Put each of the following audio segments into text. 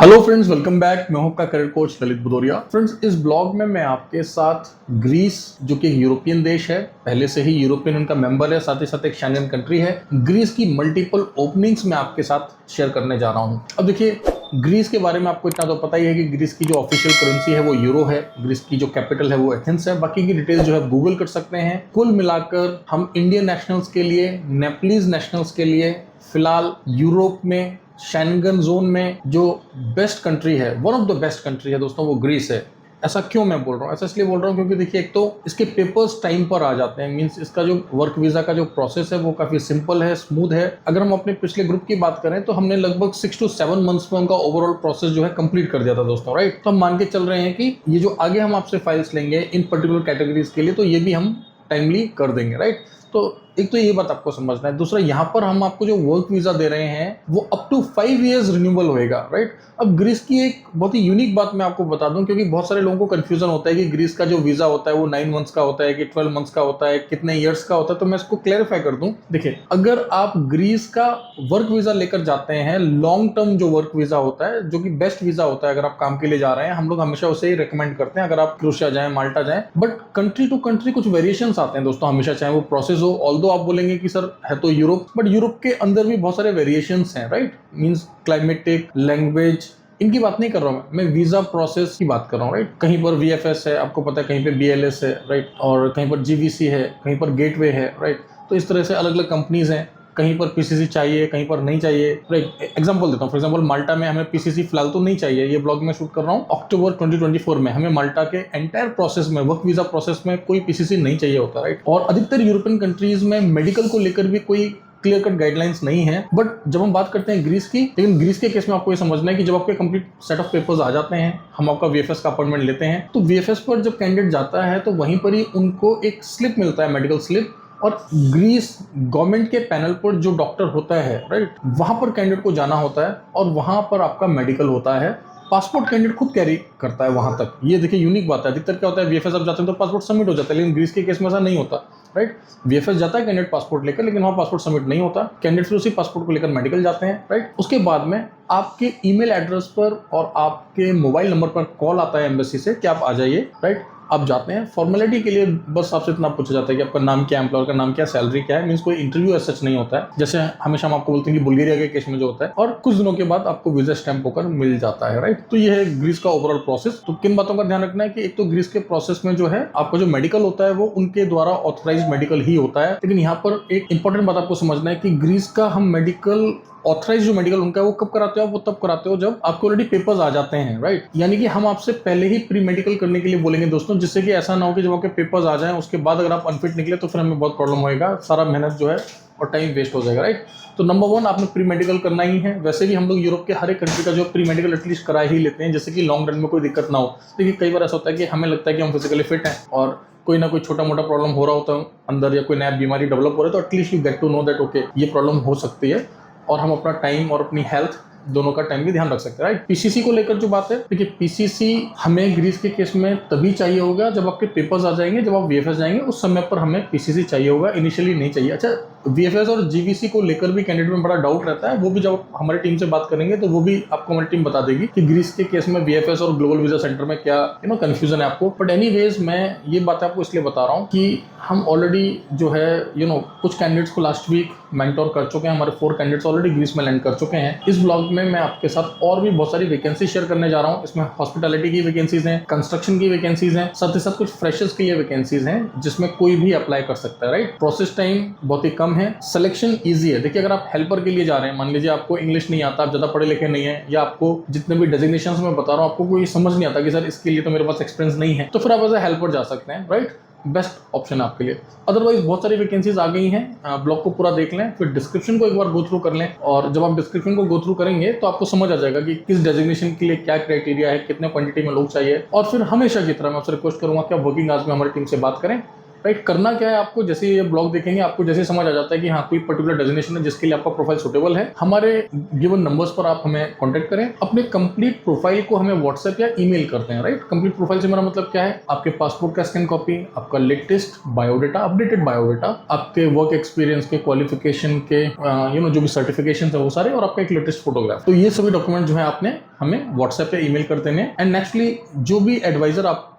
Hello friends, welcome back. मैं हूं आपका career coach Lalit Bhadauria. Friends, इस ब्लॉग में मैं आपके साथ ग्रीस, जो कि यूरोपियन देश है, पहले से ही यूरोपियन उनका मेंबर है, साथ ही साथ एक शेंगन कंट्री है, ग्रीस की मल्टीपल ओपनिंग्स मैं आपके साथ शेयर करने जा रहा हूं। अब देखिए, ग्रीस के बारे में आपको इतना तो पता ही है कि ग्रीस की जो ऑफिशियल करेंसी है वो यूरो है, ग्रीस की जो कैपिटल है वो एथेंस है। बाकी की डिटेल जो है गूगल कर सकते हैं। कुल मिलाकर हम इंडियन नेशनल्स के लिए, नेपलीज नेशनल्स के लिए फिलहाल यूरोप में शेंगन जोन में जो बेस्ट कंट्री है, one of the best country है दोस्तों, वो ग्रीस है। ऐसा क्यों मैं बोल रहा हूँ? ऐसा इसलिए बोल रहा हूँ क्योंकि देखिए, एक तो इसके पेपर्स टाइम पर आ जाते हैं। मींस इसका जो वर्क वीजा का जो प्रोसेस है वो काफी सिंपल है, स्मूथ है। अगर हम अपने पिछले ग्रुप की बात करें तो हमने लगभग 6 to 7 मंथ्स में उनका ओवरऑल प्रोसेस जो है कंप्लीट कर दिया था दोस्तों, राइट। तो हम मान के चल रहे हैं कि ये जो आगे हम आपसे फाइल्स लेंगे इन पर्टिकुलर कैटेगरीज के लिए, तो ये भी हम टाइमली कर देंगे, राइट। तो एक तो ये बात आपको समझना है। दूसरा, यहाँ पर हम आपको जो वर्क वीजा दे रहे हैं वो अप टू 5 years रिन्यूएबल होएगा, राइट। अब ग्रीस की एक बहुत ही यूनिक बात मैं आपको बता दूं, क्योंकि बहुत सारे लोगों को कंफ्यूजन होता है कि ग्रीस का जो वीजा होता है वो 9 मंथ्स का होता है कि 12 मंथ्स का होता है, कितने ईयर्स का होता है। तो मैं इसको क्लैरिफाई कर दूं। देखिए, अगर आप ग्रीस का वर्क वीजा लेकर जाते हैं, लॉन्ग टर्म जो वर्क वीजा होता है, जो कि बेस्ट वीजा होता है, अगर आप काम के लिए जा रहे हैं, हम लोग हमेशा उसे ही रिकमेंड करते हैं अगर आप क्रूशिया जाएं, माल्टा जाएं। बट कंट्री टू कंट्री कुछ वेरिएशंस आते हैं दोस्तों, हमेशा, चाहे वो प्रोसेस हो। ऑल्दो आप बोलेंगे कि सर है तो यूरोप, बट यूरोप के अंदर भी बहुत सारे वेरिएशंस हैं, राइट। मींस क्लाइमेटिक, लैंग्वेज, इनकी बात नहीं कर रहा हूं मैं वीजा प्रोसेस की बात कर रहा हूं, राइट। कहीं पर वीएफएस है, आपको पता है, कहीं पे बीएलएस है, राइट, और कहीं पर जीवीसी है, कहीं पर गेटवे है, राइट। तो इस तरह से अलग अलग कंपनीज हैं। कहीं पर पीसीसी चाहिए, कहीं पर नहीं चाहिए, राइट। एग्जांपल देता हूं, फॉर एग्जांपल माल्टा में हमें पीसीसी फिलहाल तो नहीं चाहिए। ये ब्लॉग में शूट कर रहा हूं अक्टूबर 2024 में। हमें माल्टा के एंटायर प्रोसेस में, वर्क वीजा प्रोसेस में कोई पीसीसी नहीं चाहिए होता, राइट। और अधिकतर यूरोपियन कंट्रीज में मेडिकल को लेकर भी कोई क्लियर कट गाइडलाइंस नहीं है। बट जब हम बात करते हैं ग्रीस की, लेकिन ग्रीस के केस में आपको ये समझना है कि जब आपके कंप्लीट सेट ऑफ पेपर्स आ जाते हैं, हम आपका वीएफएस का अपॉइंटमेंट लेते हैं, तो वीएफएस पर जब कैंडिडेट जाता है तो वहीं पर ही उनको एक स्लिप मिलता है, मेडिकल स्लिप। और ग्रीस गवर्नमेंट के पैनल पर जो डॉक्टर होता है, राइट, वहां पर कैंडिडेट को जाना होता है और वहां पर आपका मेडिकल होता है। पासपोर्ट कैंडिडेट खुद कैरी करता है वहां तक। ये देखिए यूनिक बात है। अधिकतर क्या होता है, वीएफएस आप जाते हैं तो पासपोर्ट सबमिट हो जाता है, लेकिन ग्रीस के केस में ऐसा नहीं होता, राइट। वीएफएस जाता है कैंडिडेट पासपोर्ट लेकर, लेकिन वहां पासपोर्ट सबमिट नहीं होता। कैंडिडेट फिर उसी पासपोर्ट को लेकर मेडिकल जाते हैं, राइट। उसके बाद में आपके ईमेल एड्रेस पर और आपके मोबाइल नंबर पर कॉल आता है एम्बेसी से कि आप आ जाइए, राइट। आप जाते हैं फॉर्मेलिटी के लिए, बस आपसे इतना पूछा जाता है कि आपका नाम क्या है, एम्प्लॉयर का नाम क्या है, सैलरी क्या है। मींस कोई इंटरव्यू एज सच नहीं होता है, जैसे हमेशा हम आपको बोलते हैं कि बुल्गारिया के केस में जो होता है। और कुछ दिनों के बाद आपको वीजा स्टैंप होकर मिल जाता है, राइट। तो ये है ग्रीस का ओवरऑल प्रोसेस। तो किन बातों का ध्यान रखना है कि एक तो ग्रीस के प्रोसेस में जो है आपका जो मेडिकल होता है वो उनके द्वारा ऑथराइज मेडिकल ही होता है। लेकिन यहाँ पर एक इंपॉर्टेंट बात आपको समझना है कि ग्रीस का हम मेडिकल, ऑथराइज जो मेडिकल उनका है, वो कब कराते हो? वो तब कराते हो जब आपको ऑलरेडी पेपर्स आ जाते हैं, राइट। यानी कि हम आपसे पहले ही प्री मेडिकल करने के लिए बोलेंगे दोस्तों, जिससे कि ऐसा ना हो कि जब आपके पेपर्स आ जाएं उसके बाद अगर आप अनफिट निकले तो फिर हमें बहुत प्रॉब्लम होएगा, सारा मेहनत जो है और टाइम वेस्ट हो जाएगा, राइट। तो नंबर 1, आपने प्री मेडिकल करना ही है। वैसे भी हम लोग यूरोप के हर एक कंट्री का जो प्री मेडिकल एटलीस्ट करा ही लेते हैं, जैसे कि लॉन्ग रन में कोई दिक्कत ना हो। देखिए, कई बार ऐसा होता है कि हमें लगता है कि हम फिजिकली फिट हैं और कोई ना कोई छोटा मोटा प्रॉब्लम हो रहा होता है अंदर, या कोई नया बीमारी डेवलप हो रहा है, तो at least you get to know that okay, ये प्रॉब्लम हो सकती है, और हम अपना टाइम और अपनी हेल्थ दोनों का टाइम भी ध्यान रख सकते हैं, राइट। पीसीसी को लेकर जो बात है, देखिए, पीसीसी हमें ग्रीस के केस में तभी चाहिए होगा जब आपके पेपर्स आ जाएंगे, जब आप वीएफएस जाएंगे उस समय पर हमें पीसीसी चाहिए होगा, इनिशियली नहीं चाहिए। अच्छा, वीएफएस और जीवीसी को लेकर भी कैंडिडेट में बड़ा डाउट रहता है। वो भी जब हमारी टीम से बात करेंगे तो वो भी आपको हमारी टीम बता देगी कि ग्रीस के केस में वीएफएस और ग्लोबल वीजा सेंटर में क्या कंफ्यूजन है आपको। बट एनीवेज, मैं ये बात आपको इसलिए बता रहा हूँ कि हम ऑलरेडी जो है कुछ कैंडिडेट्स को लास्ट वीक मेंटोर कर चुके हैं। हमारे 4 कैंडिडेट्स ऑलरेडी ग्रीस में लैंड कर चुके हैं। इस ब्लॉग में मैं आपके साथ और भी बहुत सारी वैकेंसी शेयर करने जा रहा हूँ। इसमें हॉस्पिटैलिटी की वैकेंसीज हैं, कंस्ट्रक्शन की वैकेंसीज हैं, साथ ही साथ कुछ फ्रेशर्स के लिए वैकेंसीज हैं जिसमें कोई भी अप्लाई कर सकता है, राइट। प्रोसेस टाइम बहुत ही कम है, सिलेक्शन ईजी है। देखिए, अगर आप हेल्पर के लिए जा रहे हैं, मान लीजिए आपको इंग्लिश नहीं आता, आप ज्यादा पढ़े लिखे नहीं है, या आपको जितने भी डेजिग्नेशंस मैं बता रहा हूँ आपको कोई समझ नहीं आता कि सर इसके लिए तो मेरे पास एक्सपीरियंस नहीं है, तो फिर आप एज ए हेल्पर जा सकते हैं, राइट। बेस्ट ऑप्शन है आपके लिए। अदरवाइज बहुत सारी वैकेंसीज आ गई हैं। ब्लॉग को पूरा देख लें, फिर डिस्क्रिप्शन को एक बार गो थ्रू कर लें, और जब आप डिस्क्रिप्शन को गो थ्रू करेंगे तो आपको समझ आ जाएगा कि किस डेजिग्नेशन के लिए क्या क्राइटेरिया है, कितने क्वांटिटी में लोग चाहिए। और फिर हमेशा की तरह मैं आपसे रिक्वेस्ट करूंगा कि आप वर्किंग आवर्स में हमारी टीम से बात करें, राइट। करना क्या है आपको, जैसे ये ब्लॉग देखेंगे आपको जैसे समझ आ जाता है कि हाँ, कोई पर्टिकुलर डेजिग्नेशन है जिसके लिए आपका प्रोफाइल सुटेबल है, हमारे गिवन नंबर्स पर आप हमें कांटेक्ट करें। अपने कंप्लीट प्रोफाइल को हमें व्हाट्सएप या ईमेल करते हैं, राइट। कंप्लीट प्रोफाइल से मेरा मतलब क्या है, आपके पासपोर्ट का स्कैन कॉपी, आपका लेटेस्ट बायोडाटा, अपडेटेड बायोडाटा, आपके वर्क एक्सपीरियंस के, क्वालिफिकेशन के जो भी सर्टिफिकेशन है वो सारे, और आपका एक लेटेस्ट फोटोग्राफ। तो ये सभी डॉक्यूमेंट जो है आपने हमें व्हाट्सएप पे ईमेल कर देंगे। एंड नेक्स्टली जो भी एडवाइजर आपको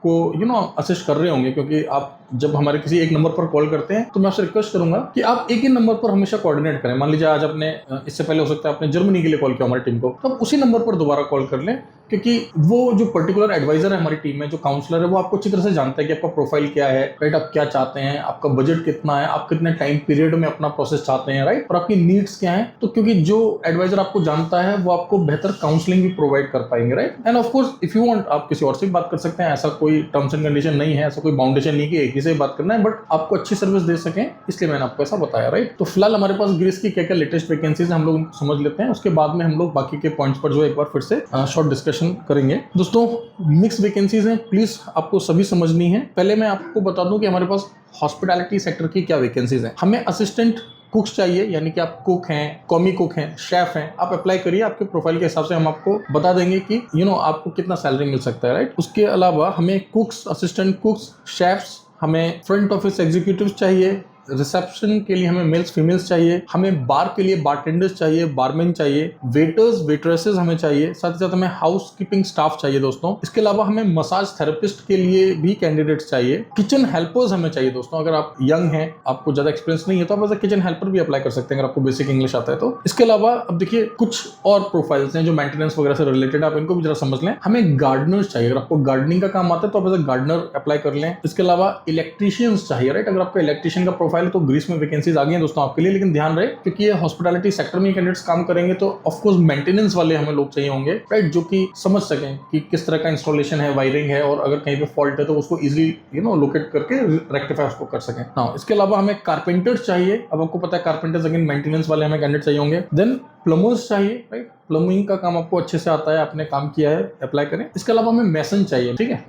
असिस्ट कर रहे होंगे, क्योंकि आप जब हमारे किसी एक नंबर पर कॉल करते हैं तो मैं आपसे रिक्वेस्ट करूंगा कि आप एक ही नंबर पर हमेशा कोऑर्डिनेट करें। मान लीजिए आज आपने इससे पहले हो सकता है आपने जर्मनी के लिए कॉल किया हमारी टीम को, तो आप उसी नंबर पर दोबारा कॉल कर लें, क्योंकि वो जो पर्टिकुलर एडवाइजर है हमारी टीम में, जो काउंसलर है, वो आपको अच्छी तरह से जानता है कि आपका प्रोफाइल क्या है, राइट, आप क्या चाहते हैं, आपका बजट कितना है, आप कितने टाइम पीरियड में अपना प्रोसेस चाहते हैं, राइट, और आपकी नीड्स क्या है। तो क्योंकि जो एडवाइजर आपको जानता है वो आपको बेहतर काउंसलिंग भी प्रोवाइड कर पाएंगे, right. End of course if you want आप किसी और से भी बात कर सकते हैं, ऐसा कोई टर्म्स एंड कंडीशन नहीं है, ऐसा कोई बाउंडेशन नहीं कि एक ही से बात करना है, बट आपको अच्छी सर्विस दे सकें इसलिए मैंने आपको ऐसा बताया, राइट। तो फिलहाल हमारे पास ग्रीस की क्या क्या लेटेस्ट वैकेंसीज हम लोग समझ लेते हैं, उसके बाद में हम लोग बाकी के पॉइंट्स पर जो एक बार फिर से शॉर्ट डिस्कशन करेंगे। दोस्तों मिक्स वैकेंसीज हैं, प्लीज आपको सभी समझनी है। पहले मैं आपको बता दूं कि हमारे पास हॉस्पिटैलिटी सेक्टर की क्या वैकेंसीज हैं। हमें असिस्टेंट कुक्स चाहिए, यानी कि आप कुक हैं, कॉमी कुक हैं, शेफ हैं, आप अप्लाई करिए। आपके प्रोफाइल के हिसाब से हम आपको बता देंगे कि आपको कितना सैलरी मिल सकता है, राइट। उसके अलावा हमें कुक्स, असिस्टेंट कुक्स, शेफ्स, हमें फ्रंट ऑफिस एग्जीक्यूटिव चाहिए, रिसेप्शन के लिए हमें मेल्स फीमेल्स चाहिए, हमें बार के लिए बारटेंडर्स चाहिए, बारमैन चाहिए, वेटर्स वेट्रेसेस हमें चाहिए, साथ ही साथ हमें हाउस कीपिंग स्टाफ चाहिए दोस्तों। इसके अलावा हमें मसाज थेरेपिस्ट के लिए भी कैंडिडेट्स चाहिए, किचन हेल्पर्स हमें चाहिए दोस्तों। अगर आप यंग हैं, आपको ज्यादा एक्सपीरियंस नहीं है, तो आप एज अ किचन हेल्पर भी अप्लाई कर सकते हैं अगर आपको बेसिक इंग्लिश आता है तो। इसके अलावा अब देखिए कुछ और प्रोफाइल्स हैं जो मेंटेनेंस वगैरह से रिलेटेड, आप इनको भी जरा समझ लें। हमें गार्डनर्स चाहिए, अगर आपको गार्डनिंग का काम आता है तो आप एज अ गार्डनर अप्लाई कर लें। इसके अलावा इलेक्ट्रीशियंस चाहिए, राइट। अगर आपका इलेक्ट्रीशियन का प्रोफाइल है तो ग्रीस में वैकेंसीज आ गई हैं दोस्तों आपके लिए, लेकिन ध्यान रहे क्योंकि ये हॉस्पिटैलिटी सेक्टर में कैंडिडेट्स काम करेंगे तो ऑफ कोर्स मेंटेनेंस वाले हमें लोग चाहिए होंगे, राइट, जो कि समझ सकें कि किस तरह का इंस्टॉलेशन है, वायरिंग है, और अगर कहीं पे फॉल्ट है तो उसको इजीली लोकेट करके रेक्टिफाई उसको कर सकें। नाउ इसके अलावा हमें कारपेंटर्स चाहिए। अब आपको पता है कारपेंटर्स अगेन मेंटेनेंस वाले हमें कैंडिडेट चाहिए होंगे। देन प्लम्बर्स चाहिए, राइट, प्लम्बिंग का काम आपको अच्छे से आता है, आपने काम किया है, अप्लाई करें। इसके अलावा हमें मैसन चाहिए, ठीक है,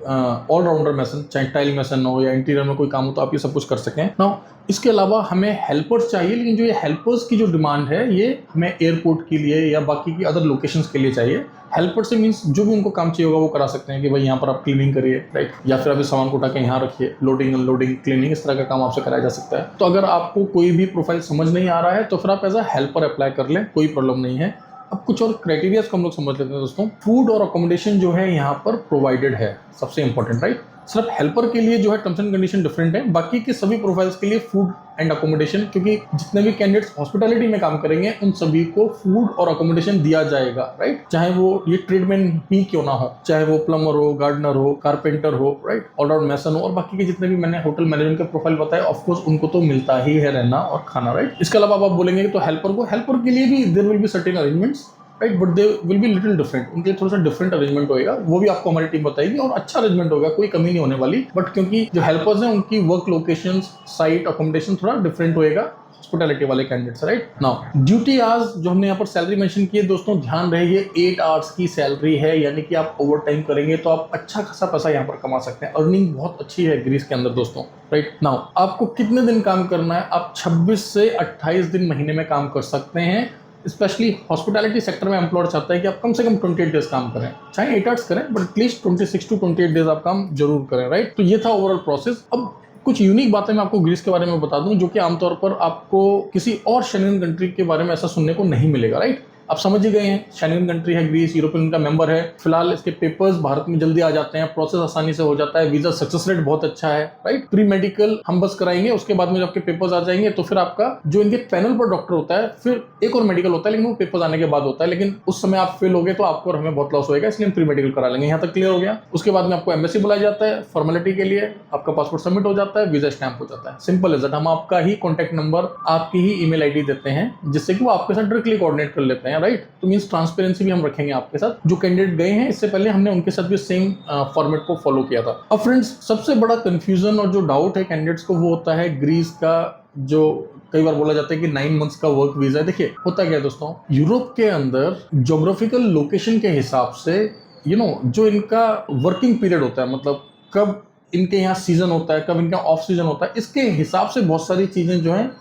ऑलराउंडर मैसन, चाहे टाइल मैसन हो या इंटीरियर में कोई काम हो तो आप ये सब कुछ कर सकें। नाउ इसके अलावा हमें हेल्पर्स चाहिए, लेकिन जो ये हेल्पर्स की जो डिमांड है ये हमें एयरपोर्ट के लिए या बाकी की अदर लोकेशंस के लिए चाहिए। हेल्पर से मीन्स जो भी उनको काम चाहिए होगा वो करा सकते हैं कि भाई यहाँ पर आप क्लीनिंग करिए, राइट, या फिर अभी सामान को उठा के यहाँ रखिए, लोडिंग अनलोडिंग क्लीनिंग, इस तरह का काम आपसे कराया जा सकता है। तो अगर आपको कोई भी प्रोफाइल समझ नहीं आ रहा है तो फिर आप एज अ हेल्पर अप्लाई कर लें, कोई प्रॉब्लम नहीं है। अब कुछ और क्राइटेरियाज को हम लोग समझ लेते हैं दोस्तों। फूड और अकोमोडेशन जो है यहाँ पर प्रोवाइडेड है, सबसे इंपॉर्टेंट, राइट। सिर्फ हेल्पर के लिए जो है टर्म्स एंड कंडीशन डिफरेंट है, बाकी के सभी प्रोफाइल्स के लिए फूड एंड अकोमोडेशन, क्योंकि जितने भी कैंडिडेट्स हॉस्पिटैलिटी में काम करेंगे उन सभी को फूड और अकोमोडेशन दिया जाएगा, राइट, चाहे वो ये ट्रेडमैन ही क्यों ना हो, चाहे वो प्लम्बर हो, गार्डनर हो, कारपेंटर हो, राइट, ऑलराउंड मैसन हो, और बाकी के जितने भी मैंने होटल मैनेजमेंट के प्रोफाइल बताए, ऑफकोर्स उनको तो मिलता ही है रहना और खाना, राइट। इसके अलावा आप बोलेंगे तो हेल्पर के लिए भी there will be certain arrangements, right, but they will be little different, उनके लिए थोड़ा सा डिफरेंट अरेंजमेंट होगा, वो भी आपको हमारी टीम बताएगी, और अच्छा अरेंजमेंट होगा, कोई कमी नहीं होने वाली। बट क्योंकि जो हेल्पर्स हैं उनकी वर्क लोकेशंस, साइट, अकोमोडेशन थोड़ा डिफरेंट होएगा हॉस्पिटैलिटी वाले candidates, right. Now duty hours जो हमने यहाँ पर सैलरी मेंशन की है दोस्तों, ध्यान रहे ये 8 आवर्स की सैलरी है, यानी कि आप ओवर टाइम करेंगे तो आप अच्छा खासा पैसा यहाँ पर कमा सकते हैं। अर्निंग बहुत अच्छी है ग्रीस के अंदर दोस्तों, राइट। नाउ आपको कितने दिन काम करना है? आप 26 से 28 दिन महीने में काम कर सकते हैं। स्पेशली हॉस्पिटैलिटी सेक्टर में एम्प्लॉयर चाहता है कि आप कम से कम 28 डेज काम करें, चाहे 8 आवर्स करें, बट एटलीस्ट 26 to 28 डेज आप काम जरूर करें, राइट। तो ये था ओवरऑल प्रोसेस। अब कुछ यूनिक बातें मैं आपको ग्रीस के बारे में बता दूं जो कि आमतौर पर आपको किसी और शेंगन कंट्री के बारे में ऐसा सुनने को नहीं मिलेगा, राइट। आप समझ ही गए हैं, शेंगन कंट्री है ग्रीस, यूरोपियन का मेंबर है। फिलहाल इसके पेपर्स भारत में जल्दी आ जाते हैं, प्रोसेस आसानी से हो जाता है, वीजा सक्सेस रेट बहुत अच्छा है, राइट। प्री मेडिकल हम बस कराएंगे, उसके बाद में जब आपके पेपर्स आ जाएंगे तो फिर आपका जो इनके पैनल पर डॉक्टर होता है, फिर एक और मेडिकल होता है, लेकिन वो पेपर्स आने के बाद होता है, लेकिन उस समय आप फेल हो गए तो आपको और हमें बहुत लॉस होगा, इसलिए हम प्री मेडिकल करा लेंगे। यहाँ तक क्लियर हो गया। उसके बाद में आपको एम्बेसी बुलाया जाता है फॉर्मेलिटी के लिए, आपका पासपोर्ट सबमिट हो जाता है, वीजा स्टैंप हो जाता है, सिंपल एज दैट। हम आपका ही कॉन्टैक्ट नंबर, आपकी ही ईमेल आईडी देते हैं जिससे कि वो आपके साथ डायरेक्टली कोऑर्डिनेट कर लेते हैं, राइट। तो मींस ट्रांसपेरेंसी भी हम रखेंगे आपके साथ। जो कैंडिडेट गए हैं इससे पहले हमने उनके साथ भी सेम फॉर्मेट को फॉलो किया था। अब फ्रेंड्स सबसे बड़ा कंफ्यूजन और जो डाउट है कैंडिडेट्स को वो होता है ग्रीस का, जो कई बार बोला जाता है कि 9 मंथ्स का वर्क वीजा है। देखिए होता क्या है दोस्तों, यूरोप के अंदर ज्योग्राफिकल लोकेशन के हिसाब से जो इनका वर्किंग पीरियड होता है, मतलब कब इनके यहाँ सीजन होता है, कब इनका ऑफ सीजन होता है, इसके हिसाब से बहुत सारी चीजें जो हैं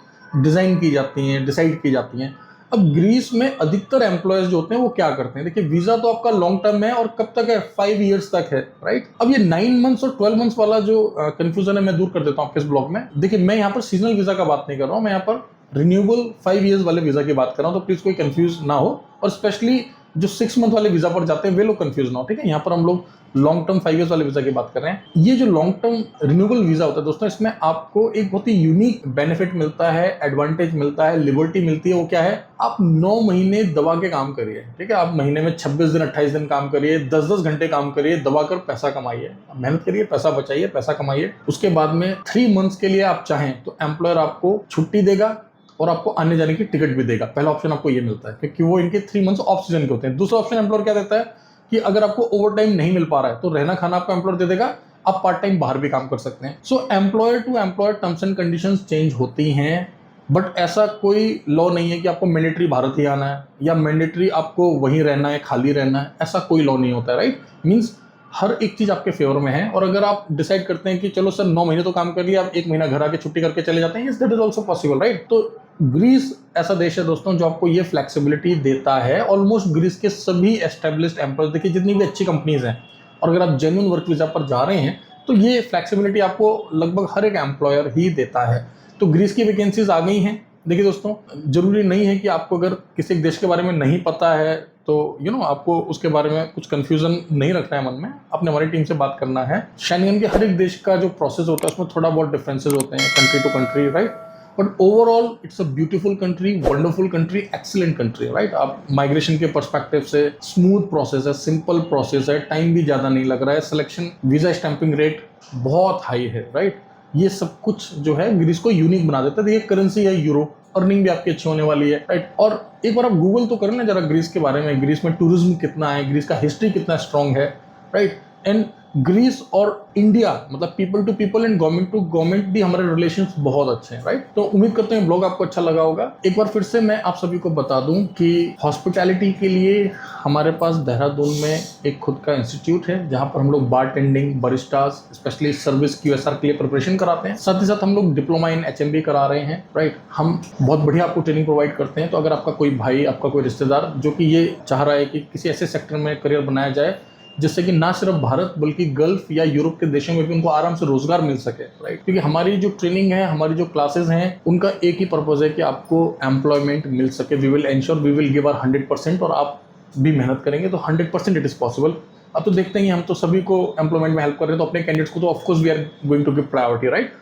डिजाइन की जाती हैं, डिसाइड की जाती हैं। अब ग्रीस में अधिकतर एम्प्लॉयज जो होते हैं वो क्या करते हैं, देखिए वीजा तो आपका लॉन्ग टर्म है और कब तक है, 5 ईयर्स तक है, राइट। अब ये 9 मंथ्स और 12 मंथ्स वाला जो कंफ्यूजन है मैं दूर कर देता हूँ आपके इस ब्लॉग में। देखिए मैं यहाँ पर सीजनल वीजा का बात नहीं कर रहा हूँ, मैं यहाँ पर रिन्यूएबल 5 ईयर्स वाले वीजा की बात कर रहा हूँ, तो प्लीज कोई कंफ्यूज ना हो। और स्पेशली जो 6 मंथ वाले वीजा पर जाते हैं वे लोग कंफ्यूज ना हो, ठीक है। यहाँ पर हम लोग लॉन्ग टर्म 5 इयर्स वाले वीजा की बात कर रहे हैं। ये जो लॉन्ग टर्म रिन्यूएबल वीजा होता है दोस्तों, इसमें आपको एक बहुत ही यूनिक बेनिफिट मिलता है, एडवांटेज मिलता है, लिबर्टी मिलती है। वो क्या है, आप 9 महीने दबा के काम करिए, ठीक है। आप महीने में 26 दिन 28 दिन काम करिए, 10-10 घंटे काम करिए, दबा कर पैसा कमाइए, मेहनत करिए, पैसा बचाइए, पैसा कमाइए। उसके बाद में 3 मंथ्स के लिए आप चाहें तो एम्प्लॉयर आपको छुट्टी देगा और आपको आने जाने की टिकट भी देगा। पहला ऑप्शन आपको ये मिलता है क्योंकि वो इनके 3 मंथ्स ऑफ सीजन के होते हैं। दूसरा ऑप्शन एम्प्लॉयर क्या देता है कि अगर आपको ओवर टाइम नहीं मिल पा रहा है तो रहना खाना आपको एम्प्लॉयर दे देगा, आप पार्ट टाइम बाहर भी काम कर सकते हैं। So employer to employer terms and conditions change होती हैं, बट ऐसा कोई लॉ नहीं है कि आपको मैंडेटरी भारत ही आना है या मैंडेटरी आपको वहीं रहना है, खाली रहना है। ऐसा कोई लॉ नहीं होता है, राइट। मीन्स हर एक चीज आपके फेवर में है। और अगर आप डिसाइड करते हैं कि चलो सर 9 महीने तो काम कर लिया, आप 1 महीना घर आके छुट्टी करके चले जाते हैं, that is also possible, right. तो ग्रीस ऐसा देश है दोस्तों जो आपको ये फ्लेक्सिबिलिटी देता है। ऑलमोस्ट ग्रीस के सभी एस्टेब्लिश्ड एम्प्लॉयर्स, देखिए जितनी भी अच्छी कंपनीज हैं, और अगर आप जेन्युइन वर्क वीजा पर जा रहे हैं तो ये फ्लेक्सिबिलिटी आपको लगभग हर एक एम्प्लॉयर ही देता है। तो ग्रीस की वैकेंसीज आ गई हैं। देखिए दोस्तों, जरूरी नहीं है कि आपको अगर किसी एक देश के बारे में नहीं पता है तो आपको उसके बारे में कुछ कंफ्यूजन नहीं रखना है मन में, अपने हमारी टीम से बात करना है। शेंगन के हर एक देश का जो प्रोसेस होता है उसमें थोड़ा बहुत डिफरेंसेस होते हैं country to country, right. But overall it's a beautiful country, wonderful country, excellent country, right. आप माइग्रेशन के पर्सपेक्टिव से स्मूथ प्रोसेस है, सिंपल प्रोसेस है, टाइम भी ज्यादा नहीं लग रहा है, सिलेक्शन वीजा स्टैंपिंग रेट बहुत हाई है, राइट। ये सब कुछ जो है ग्रीस को यूनिक बना देता है। देखिए करेंसी है यूरो, अर्निंग भी आपकी अच्छी होने वाली है, राइट। और एक बार आप गूगल तो करें ना जरा ग्रीस के बारे में, ग्रीस में टूरिज्म कितना है, ग्रीस का हिस्ट्री कितना स्ट्रांग है, राइट। एंड ग्रीस और इंडिया, मतलब people to people and government to government भी हमारे रिलेशंस बहुत अच्छे हैं, राइट। तो उम्मीद करते हैं ब्लॉग आपको अच्छा लगा होगा। एक बार फिर से मैं आप सभी को बता दूं कि हॉस्पिटैलिटी के लिए हमारे पास देहरादून में एक खुद का इंस्टीट्यूट है जहां पर हम लोग बारटेंडिंग, बरिस्टास, स्पेशली सर्विस QSR के लिए प्रिपरेशन कराते हैं। साथ ही साथ हम लोग डिप्लोमा इन HMB करा रहे हैं, राइट। हम बहुत बढ़िया आपको ट्रेनिंग प्रोवाइड करते हैं। तो अगर आपका कोई भाई, आपका कोई रिश्तेदार जो कि ये चाह रहा है कि किसी ऐसे सेक्टर में करियर बनाया जाए जिससे कि ना सिर्फ भारत बल्कि गल्फ या यूरोप के देशों में भी उनको आराम से रोजगार मिल सके, राइट। क्योंकि हमारी जो ट्रेनिंग है, हमारी जो क्लासेस हैं, उनका एक ही पर्पज है कि आपको एम्प्लॉयमेंट मिल सके। We will ensure, we will give our 100%, और आप भी मेहनत करेंगे तो 100% इट इज पॉसिबल। अब तो देखते हैं, हम तो सभी को एम्प्लॉयमेंट में हेल्प कर रहे हैं, तो अपने कैंडिडेट्स को तो of course we are going to give priority, right.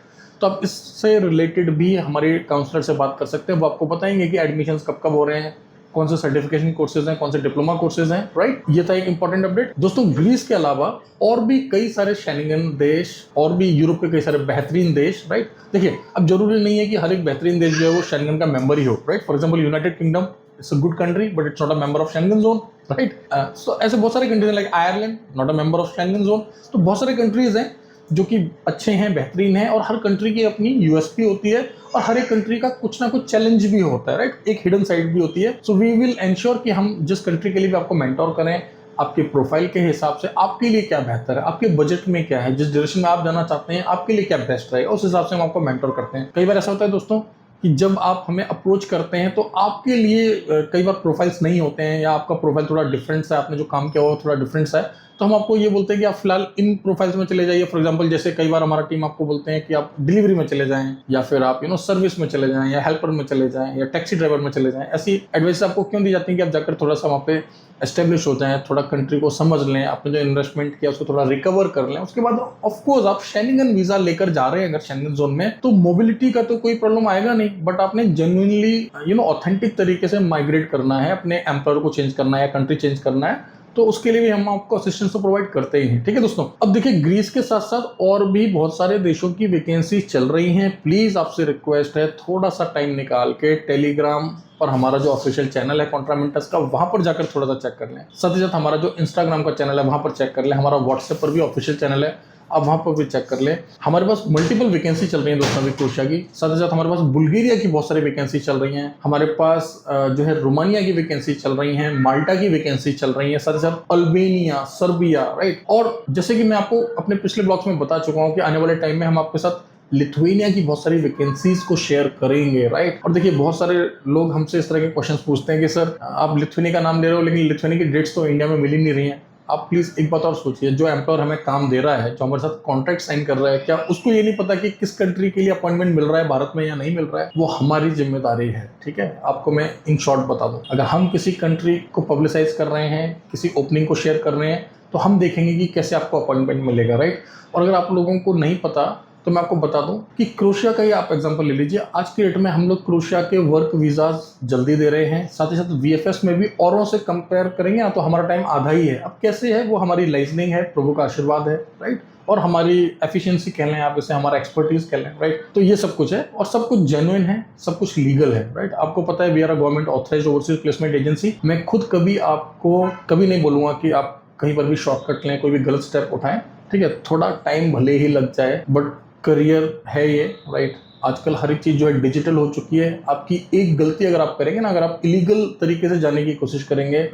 तो आप इससे रिलेटेड भी हमारे काउंसलर से बात कर सकते हैं। वो आपको बताएंगे कि एडमिशंस कब कब हो रहे हैं, कौन से सर्टिफिकेशन कोर्सेज हैं, कौन से डिप्लोमा कोर्सेज हैं, राइट। ये था एक इंपॉर्टेंट अपडेट दोस्तों। ग्रीस के अलावा और भी कई सारे शेंगन देश और भी यूरोप के कई सारे बेहतरीन देश, राइट। देखिए, अब जरूरी नहीं है कि हर एक बेहतरीन देश जो है वो शेंगन का मेंबर ही हो, right. For example United Kingdom, it's a good country but it's not a member of Schengen zone, right. So ऐसे बहुत सारे countries like Ireland, not a member of Schengen zone. तो बहुत सारे कंट्रीज हैं जो कि अच्छे हैं, बेहतरीन हैं, और हर कंट्री की अपनी USP होती है, और हर एक कंट्री का कुछ ना कुछ चैलेंज भी होता है, राइट। एक हिडन साइड भी होती है। सो वी विल एंश्योर कि हम जिस कंट्री के लिए भी आपको मेंटोर करें, आपके प्रोफाइल के हिसाब से आपके लिए क्या बेहतर है, आपके बजट में क्या है, जिस डायरेक्शन में आप जाना चाहते हैं आपके लिए क्या बेस्ट रहेगा, उस हिसाब से हम आपको मेंटोर करते हैं। कई बार ऐसा होता है दोस्तों कि जब आप हमें अप्रोच करते हैं तो आपके लिए कई बार प्रोफाइल्स नहीं होते हैं, या आपका प्रोफाइल थोड़ा डिफरेंट है, आपने जो काम किया हुआ थोड़ा डिफरेंट है, तो हम आपको ये बोलते हैं कि आप फिलहाल इन प्रोफाइल्स में चले जाइए। फॉर एग्जांपल, जैसे कई बार हमारा टीम आपको बोलते हैं कि आप डिलीवरी में चले जाएं, या फिर आप सर्विस में चले जाएं, या हेल्पर में चले जाएं, या टैक्सी ड्राइवर में चले जाएं। ऐसी एडवाइस आपको क्यों दी जाती है कि आप जाकर थोड़ा सा वहाँ पे एस्टेब्लिश हो जाएं, थोड़ा कंट्री को समझ लें, आपने जो इन्वेस्टमेंट किया उसको थोड़ा रिकवर कर लें। उसके बाद ऑफकोर्स आप शेंगन वीजा लेकर जा रहे हैं अगर शेंगन जोन में, तो मोबिलिटी का तो कोई प्रॉब्लम आएगा नहीं, बट आपने जेन्युइनली ऑथेंटिक तरीके से माइग्रेट करना है, अपने एम्प्लॉयर को चेंज करना है या कंट्री चेंज करना है, तो उसके लिए भी हम आपको असिस्टेंस तो प्रोवाइड करते ही हैं, ठीक है दोस्तों। अब देखिए, ग्रीस के साथ साथ और भी बहुत सारे देशों की वैकेंसी चल रही हैं। प्लीज आपसे रिक्वेस्ट है, थोड़ा सा टाइम निकाल के टेलीग्राम पर हमारा जो ऑफिशियल चैनल है कॉन्ट्रामेंटस का, वहां पर जाकर थोड़ा सा चेक कर लें। साथ ही साथ हमारा जो इंस्टाग्राम का चैनल है वहां पर चेक कर लें। हमारा व्हाट्सएप पर भी ऑफिशियल चैनल है, आप वहां पर भी चेक कर लें। हमारे पास मल्टीपल वैकेंसी चल रही है दोस्तों अभी क्रोएशिया की। साथ ही साथ हमारे पास बुल्गारिया की बहुत सारी वैकेंसी चल रही हैं। हमारे पास जो है रोमानिया की वैकेंसी चल रही हैं, माल्टा की वैकेंसी चल रही है, साथ ही साथ अल्बेनिया, सर्बिया, राइट। और जैसे कि मैं आपको अपने पिछले ब्लॉग्स में बता चुका हूँ कि आने वाले टाइम में हम आपके साथ लिथुआनिया की बहुत सारी वैकेंसीज को शेयर करेंगे, राइट। और देखिए, बहुत सारे लोग हमसे इस तरह के क्वेश्चंस पूछते हैं कि सर आप लिथुआनिया का नाम ले रहे हो लेकिन लिथुआनिया की डेट्स तो इंडिया में मिल ही नहीं रही हैं। आप प्लीज एक बात और सोचिए, जो एम्प्लॉयर हमें काम दे रहा है, जो हमारे साथ कॉन्ट्रैक्ट साइन कर रहा है, क्या उसको ये नहीं पता कि किस कंट्री के लिए अपॉइंटमेंट मिल रहा है भारत में या नहीं मिल रहा है? वो हमारी जिम्मेदारी है। ठीक है, आपको मैं इन शॉर्ट बता दूं, अगर हम किसी कंट्री को पब्लिसाइज कर रहे हैं, किसी ओपनिंग को शेयर कर रहे हैं, तो हम देखेंगे कि कैसे आपको अपॉइंटमेंट मिलेगा, राइट। और अगर आप लोगों को नहीं पता तो मैं आपको बता दूं कि क्रोएशिया का ही आप एग्जांपल ले लीजिए। आज के डेट में हम लोग क्रोएशिया के वर्क वीजाज जल्दी दे रहे हैं, साथ ही साथ वीएफएस में भी औरों से कंपेयर करेंगे ना तो हमारा टाइम आधा ही है। अब कैसे है? वो हमारी लाइजनिंग है, प्रभु का आशीर्वाद है, राइट, और हमारी एफिशिएंसी कह लें आप इसे, हमारा एक्सपर्टीज कह लें, राइट। तो ये सब कुछ है और सब कुछ जेन्युइन है, सब कुछ लीगल है, राइट। आपको पता है we are a government authorised overseas placement agency. मैं खुद कभी आपको कभी नहीं बोलूंगा कि आप कहीं पर भी शॉर्टकट लें, कोई भी गलत स्टेप उठाएं। ठीक है, थोड़ा टाइम भले ही लग जाए बट करियर है ये, राइट। आजकल हर एक चीज जो है डिजिटल हो चुकी है। आपकी एक गलती अगर आप करेंगे ना, अगर आप इलीगल तरीके से जाने की कोशिश करेंगे,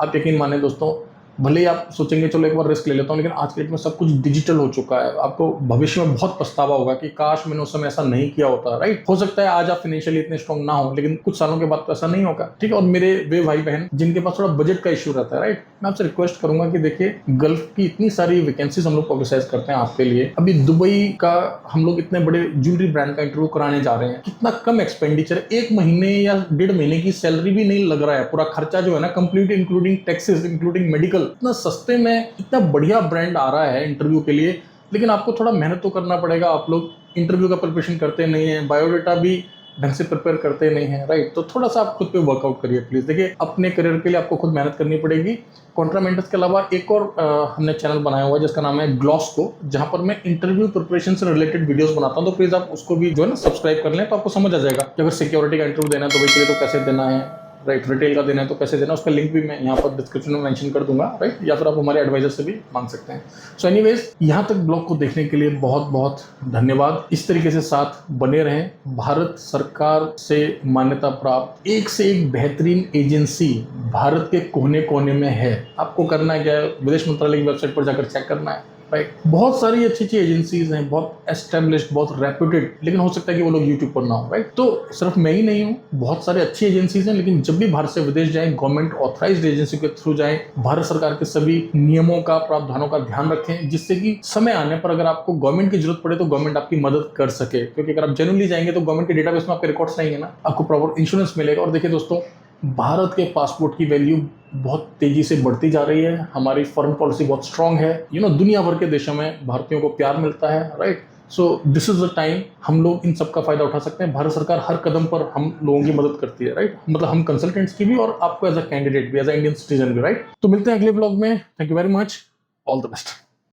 आप यकीन माने दोस्तों, भले ही आप सोचेंगे चलो एक बार रिस्क ले लेता हूँ, लेकिन आज के डेट में सब कुछ डिजिटल हो चुका है। आपको भविष्य में बहुत पछतावा होगा कि काश मैंने उस समय ऐसा नहीं किया होता, राइट। हो सकता है आज आप फाइनेंशियली इतने स्ट्रॉन्ग ना हो, लेकिन कुछ सालों के बाद तो ऐसा नहीं होगा। ठीक है, और मेरे वे भाई बहन जिनके पास थोड़ा बजट का इश्यू रहता है, राइट, मैं आपसे रिक्वेस्ट करूंगा कि देखिए, गल्फ की इतनी सारी वैकेंसीज हम लोग पब्लिसाइज करते हैं आपके लिए। अभी दुबई का हम लोग इतने बड़े ज्वेलरी ब्रांड का इंटरव्यू कराने जा रहे हैं, कितना कम एक्सपेंडिचर है, 1 महीने या 1.5 महीने की सैलरी भी नहीं लग रहा है। पूरा खर्चा जो है ना, complete including taxes, including medical, इतना सस्ते में इतना बढ़िया ब्रांड आ रहा है इंटरव्यू के लिए। लेकिन आपको थोड़ा मेहनत तो करना पड़ेगा। आप लोग इंटरव्यू का प्रिपरेशन करते नहीं है, बायोडाटा भी ढंग से प्रिपेयर करते नहीं है, राइट। तो थोड़ा सा आप खुद पे वर्कआउट करिए प्लीज। देखिए, अपने करियर के लिए आपको खुद मेहनत करनी पड़ेगी। कॉन्ट्रामेंटस के अलावा एक और हमने चैनल बनाया हुआ है जिसका नाम है ग्लॉस्को, जहां पर मैं इंटरव्यू प्रिपरेशन से रिलेटेड वीडियोस बनाता हूं। तो प्लीज आप उसको भी जो है ना सब्सक्राइब कर लें, तो आपको समझ आ जाएगा कि अगर सिक्योरिटी का इंटरव्यू देना है तो भाई तो कैसे देना है, राइट, रिटेल का देना है तो कैसे देना है। उसका लिंक भी मैं यहाँ पर डिस्क्रिप्शन में मेंशन कर दूंगा, राइट, या फिर आप हमारे एडवाइजर से भी मांग सकते हैं। सो एनीवेज, यहाँ तक ब्लॉग को देखने के लिए बहुत बहुत धन्यवाद। इस तरीके से साथ बने रहें। भारत सरकार से मान्यता प्राप्त एक से एक बेहतरीन एजेंसी भारत के कोने कोने में है। आपको करना क्या है, विदेश मंत्रालय की वेबसाइट पर जाकर चेक करना है, राइट। बहुत सारी अच्छी अच्छी एजेंसीज हैं, बहुत एस्टेब्लिश्ड, बहुत रेप्यूटेड, लेकिन हो सकता है कि वो लोग यूट्यूब पर ना हो, राइट। तो सिर्फ मैं ही नहीं हूँ, बहुत सारी अच्छी एजेंसीज हैं, लेकिन जब भी भारत से विदेश जाएं, गवर्नमेंट ऑथराइज्ड एजेंसी के थ्रू जाएं, भारत सरकार के सभी नियमों का, प्रावधानों का ध्यान रखें, जिससे कि समय आने पर अगर आपको गवर्नमेंट की जरूरत पड़े तो गवर्नमेंट आपकी मदद कर सके। क्योंकि अगर आप जेन्युइनली जाएंगे तो गवर्नमेंट के डेटाबेस में आपके रिकॉर्ड्स रहेंगे ना, आपको प्रॉपर इंश्योरेंस मिलेगा। और देखिए दोस्तों, भारत के पासपोर्ट की वैल्यू बहुत तेजी से बढ़ती जा रही है। हमारी फॉरेन पॉलिसी बहुत स्ट्रांग है। दुनिया भर के देशों में भारतीयों को प्यार मिलता है, right. So this is the time हम लोग इन सब का फायदा उठा सकते हैं। भारत सरकार हर कदम पर हम लोगों की मदद करती है, राइट। मतलब हम कंसल्टेंट्स की भी और आपको एज अ कैंडिडेट भी, एज अ इंडियन सिटीजन भी, राइट। तो मिलते हैं अगले ब्लॉग में। Thank you very much, all the best.